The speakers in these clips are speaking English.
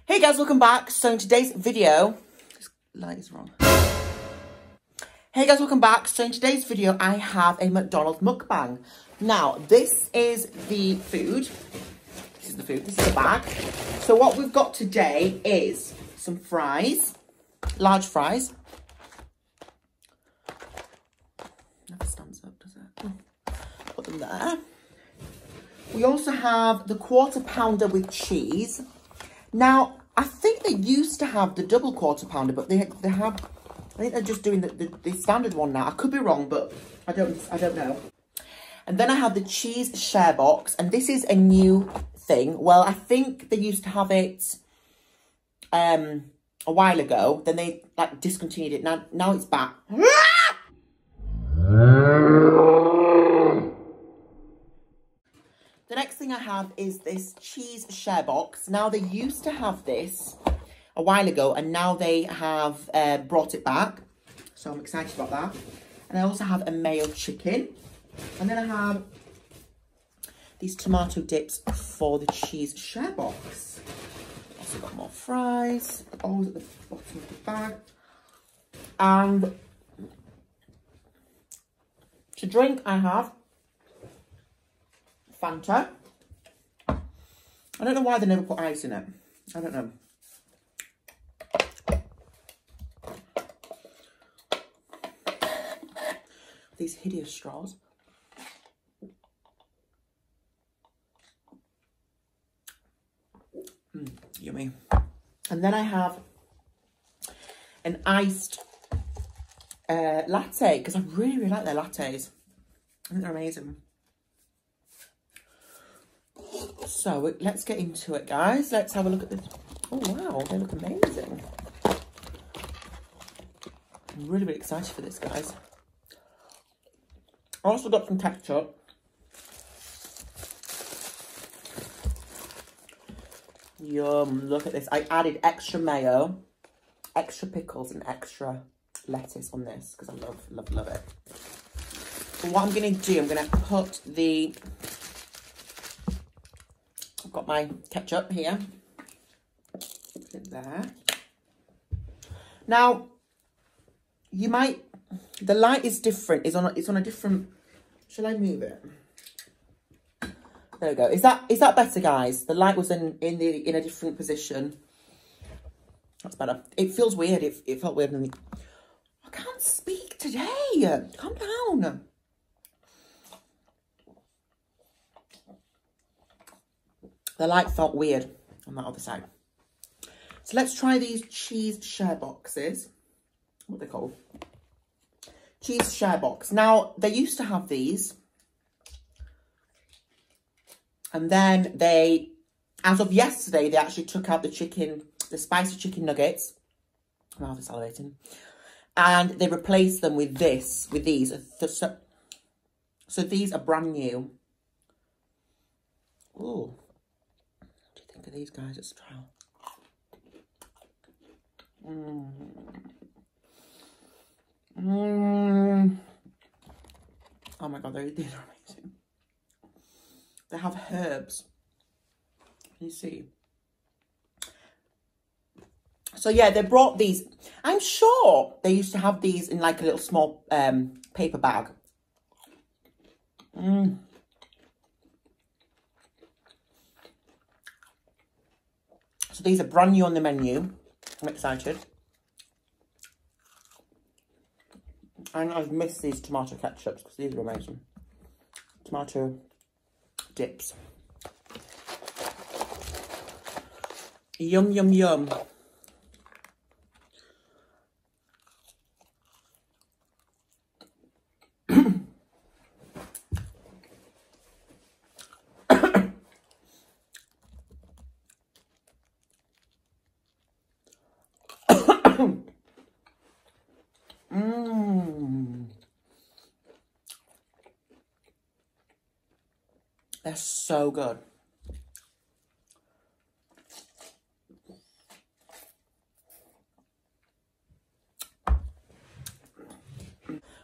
Hey guys, welcome back. So in today's video, this light is wrong. Hey guys, welcome back. So in today's video, I have a McDonald's mukbang. Now, this is the food. This is the bag. So what we've got today is some fries, large fries. Never stands up, does it? Put them there. We also have the quarter pounder with cheese. Now, I think they used to have the double quarter pounder, but they have, I think they're just doing the standard one now. I could be wrong, but I don't know. And then I have the cheese share box, and this is a new thing. Well, I think they used to have it a while ago. Then they like discontinued it. Now it's back. The next thing I have is this cheese share box. Now, they used to have this a while ago, and now they have brought it back. So I'm excited about that. And I also have a Mayo chicken. And then I have these tomato dips for the cheese share box. Also got more fries, always at the bottom of the bag. And to drink, I have Fanta. I don't know why they never put ice in it. I don't know. These hideous straws. Yummy. And then I have an iced latte, because I really, really like their lattes. I think they're amazing. So let's get into it, guys. Let's have a look at this. Oh, wow, they look amazing. I'm really, really excited for this, guys. I also got some ketchup. Yum, look at this. I added extra mayo, extra pickles, and extra lettuce on this because I love it. So what I'm going to do, I'm going to put the... I've got my ketchup here. Put it there. Now, you might... The light is different. It's on a different... Shall I move it? There we go. Is that better, guys? The light was in a different position. That's better. It feels weird. It felt weird. I can't speak today. Calm down. The light felt weird on that other side. So let's try these cheese share boxes. What are they called? Cheese share box. Now, they used to have these. And then they, as of yesterday, they actually took out the spicy chicken nuggets. I'm rather salivating. And they replaced them with these. So these are brand new. Ooh. What do you think of these, guys? Let's try. Oh my god, these are amazing. They have herbs. Can you see? So yeah, they brought these. I'm sure they used to have these in like a little small paper bag. So these are brand new on the menu. I'm excited. And I've missed these tomato ketchups because these are amazing. Tomato dips. Yum, yum, yum. They're so good.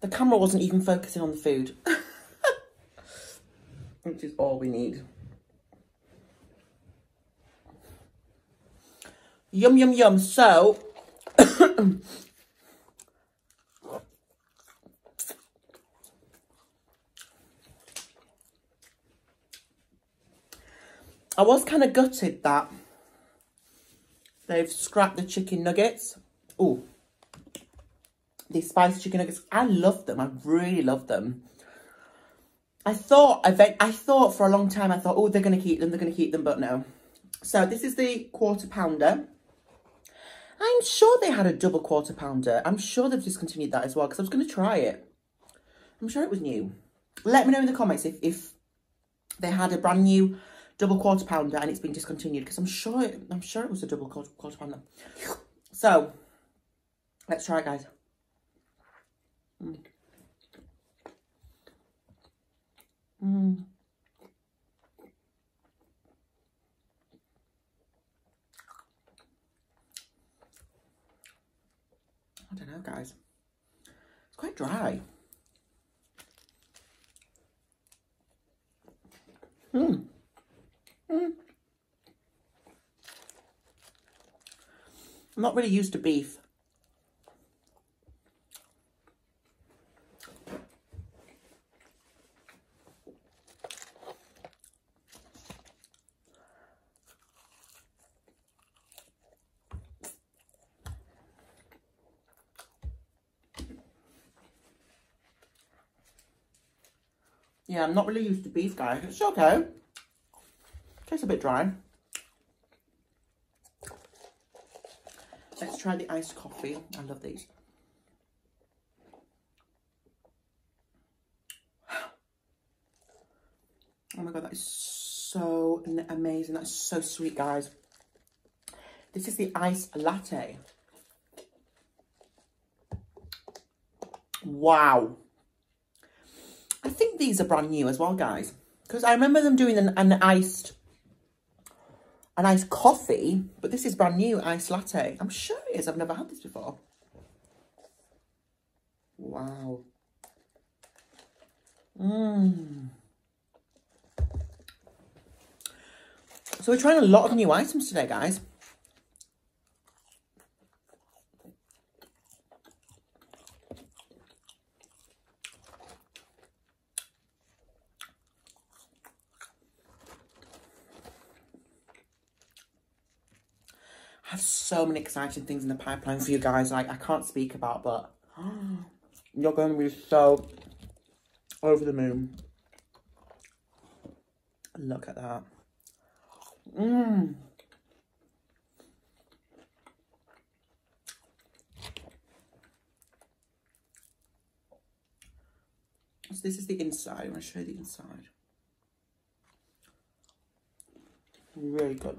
The camera wasn't even focusing on the food. Which is all we need. Yum, yum, yum. So, I was kind of gutted that they've scrapped the chicken nuggets. Oh, these spicy chicken nuggets. I love them. I really love them. I thought for a long time, I thought, oh, they're going to keep them. They're going to keep them, but no. So this is the quarter pounder. I'm sure they had a double quarter pounder. I'm sure they've discontinued that as well, because I was going to try it. I'm sure it was new. Let me know in the comments if they had a brand new double quarter pounder and it's been discontinued, because I'm sure it was a double quarter pounder. So let's try it, guys. I don't know, guys. It's quite dry. I'm not really used to beef. Yeah, I'm not really used to beef, guys. It's okay. Tastes a bit dry. Let's try the iced coffee. I love these. Oh my god, that is so amazing. That's so sweet, guys. This is the iced latte. Wow. I think these are brand new as well, guys. Because I remember them doing an iced coffee, but this is brand new, iced latte. I'm sure it is. I've never had this before. Wow. So we're trying a lot of new items today, guys. I have so many exciting things in the pipeline for you guys. Like, I can't speak about, but you're going to be so over the moon. Look at that. So this is the inside. I'm going to show you the inside. Really good.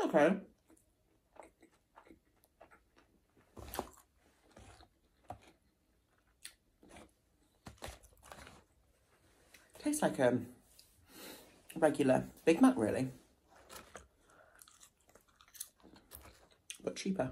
Okay. Tastes like a regular Big Mac, really, but cheaper.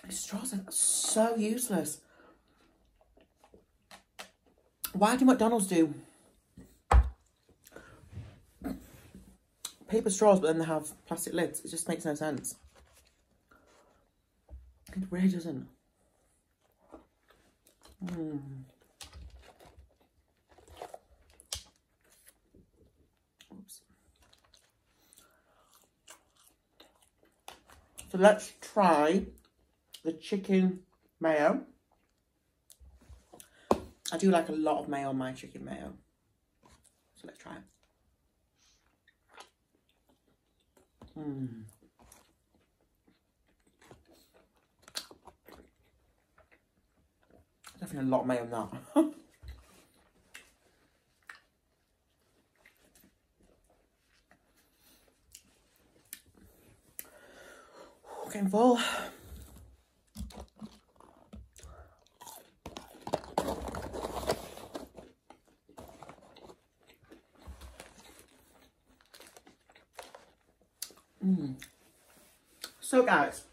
These straws are so useless. Why do McDonald's do paper straws but then they have plastic lids? It just makes no sense. It really doesn't. Oops. So let's try the chicken mayo. I do like a lot of mayo on my chicken mayo. So let's try it. Definitely a lot of mayo on that. full. So guys,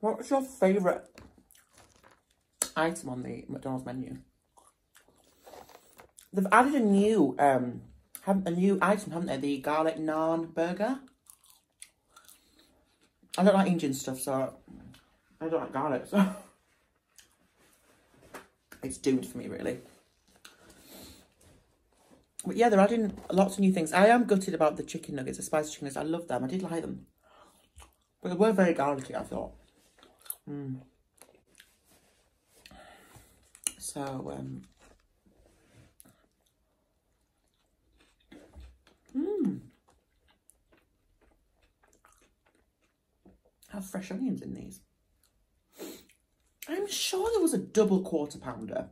what's your favourite item on the McDonald's menu? They've added a new item, haven't they? The garlic naan burger. I don't like Indian stuff, so I don't like garlic, so it's doomed for me, really. But yeah, they're adding lots of new things. I am gutted about the chicken nuggets, the spicy chicken nuggets. I love them. I did like them. But they were very garlicky, I thought. So, have fresh onions in these. I'm sure there was a double quarter pounder.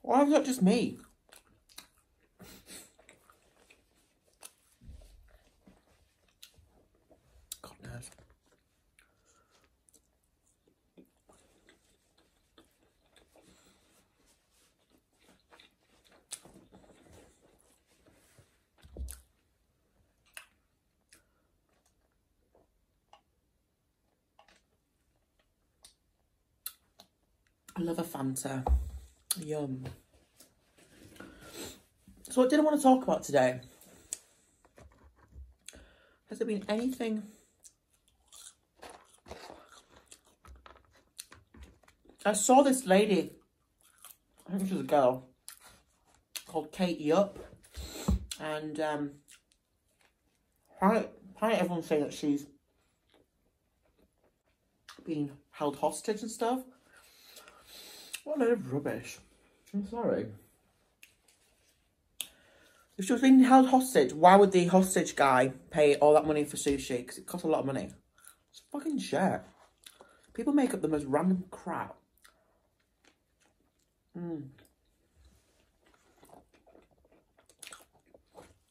Or was that just me? God knows. I love a Fanta. Yum. So what did I want to talk about today? Has there been anything? I saw this lady, I think she was a girl, called Kate Yup. And apparently everyone's saying that she's been held hostage and stuff. What a load of rubbish. I'm sorry. If she was being held hostage, why would the hostage guy pay all that money for sushi? Because it costs a lot of money. It's fucking shit. People make up the most random crap.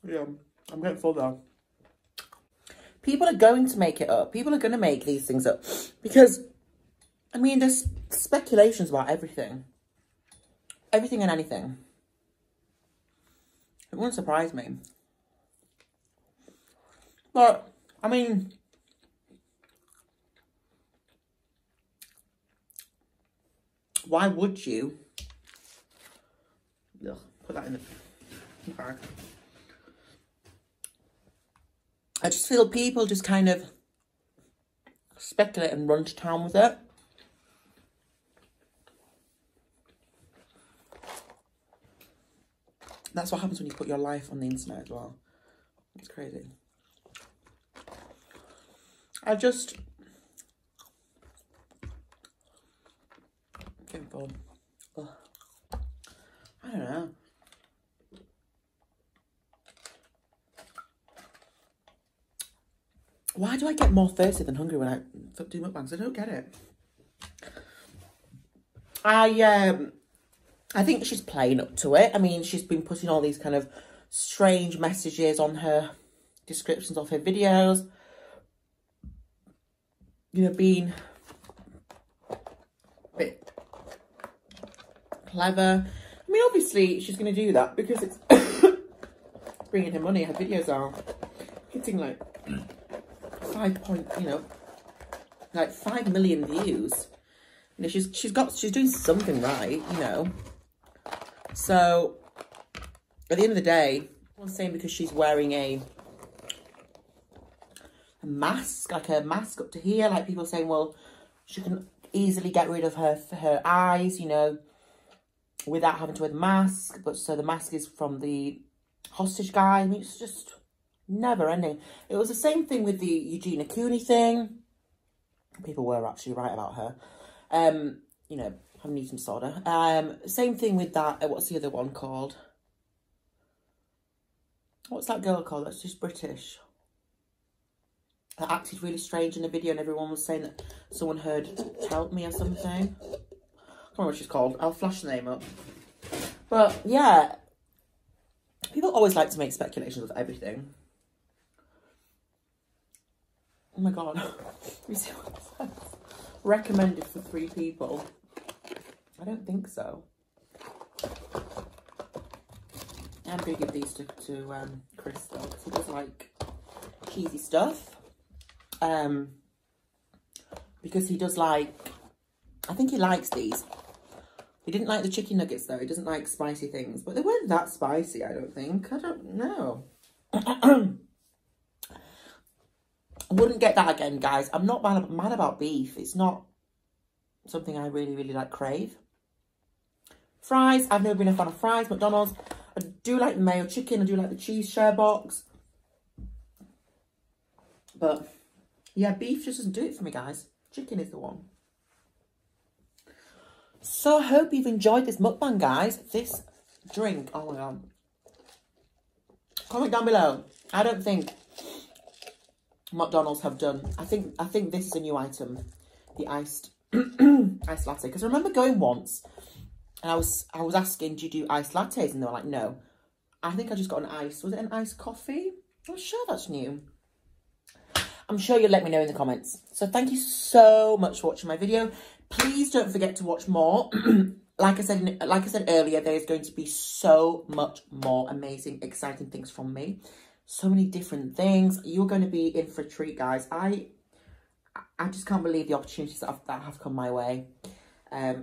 Yeah, I'm getting full though. People are going to make it up. People are going to make these things up. Because, I mean, there's speculations about everything. Everything and anything. It wouldn't surprise me. But, I mean, why would you? Ugh, put that in the bag. I just feel people just kind of speculate and run to town with it. That's what happens when you put your life on the internet as well. It's crazy. I just... I'm getting bored. Ugh. I don't know. Why do I get more thirsty than hungry when I do mukbangs? I don't get it. I think she's playing up to it. I mean, she's been putting all these kind of strange messages on her descriptions of her videos. You know, being a bit clever. I mean, obviously, she's going to do that because it's bringing her money. Her videos are hitting like 5 million views. You know, she's doing something right, you know. So, at the end of the day, I'm saying because she's wearing a mask, like a mask up to here, like people saying, well, she can easily get rid of her eyes, you know, without having to wear the mask. But so the mask is from the hostage guy. I mean, it's just never ending. It was the same thing with the Eugenia Cooney thing. People were actually right about her. You know, having eating disorder. Same thing with that. What's the other one called? What's that girl called? That's just British. That acted really strange in the video, and everyone was saying that someone heard "help me" or something. I can't remember what she's called. I'll flash the name up. But yeah, People always like to make speculations of everything. Oh my god. You see what it says? Recommended for 3 people. I don't think so. I'm going to give these to Chris though, because he does like cheesy stuff. Because he does like, I think he likes these. He didn't like the chicken nuggets though. He doesn't like spicy things. But they weren't that spicy, I don't think. I don't know. Wouldn't get that again, guys. I'm not mad about beef. It's not something I really, really like crave. Fries. I've never been a fan of fries. McDonald's. I do like the mayo chicken. I do like the cheese share box. But yeah, beef just doesn't do it for me, guys. Chicken is the one. So I hope you've enjoyed this mukbang, guys. This drink. Oh my god. Comment down below. I don't think McDonald's have done. I think this is a new item. The iced iced latte. Because I remember going once and I was asking, do you do iced lattes? And they were like, no. I think I just got an ice. Was it an iced coffee? I'm sure that's new. I'm sure you'll let me know in the comments. So thank you so much for watching my video. Please don't forget to watch more. Like I said earlier, there's going to be so much more amazing, exciting things from me. So many different things. You're going to be in for a treat, guys. I just can't believe the opportunities that have come my way.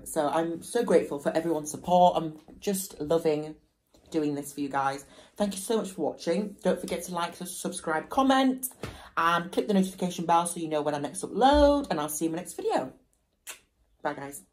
So I'm so grateful for everyone's support. I'm just loving doing this for you guys. Thank you so much for watching. Don't forget to like, subscribe, comment, and click the notification bell so you know when I next upload. And I'll see you in my next video. Bye, guys.